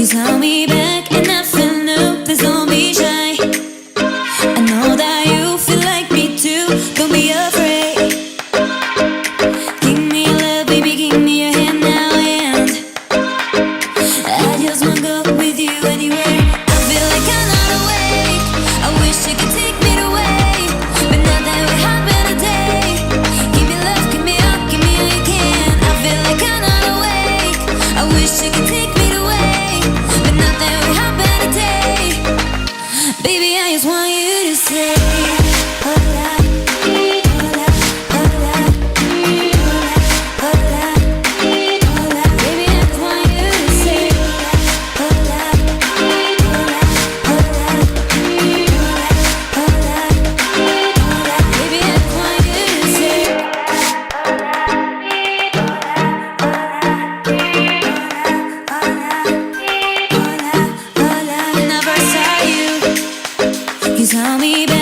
You saw me back and I feel new. Please don't be shy. I know that you feel like me too. Don't be afraid. Give me your love, baby, give me your hand now. And I just wanna go with you anywhere. I feel like I'm not awake. I wish you could take me away, but not that would happen today. Give me love, give me up, give me all you can. I feel like I'm not awake. I wish you could take me away, but not that would happen today. Baby, I just want you to say, hola, hola, hola, hola, hola, hola. Baby, I just want you to say, hola, hola, hola, hola, hola. Baby, I just want you to say, hola, hola. When I first saw you, you saw me back.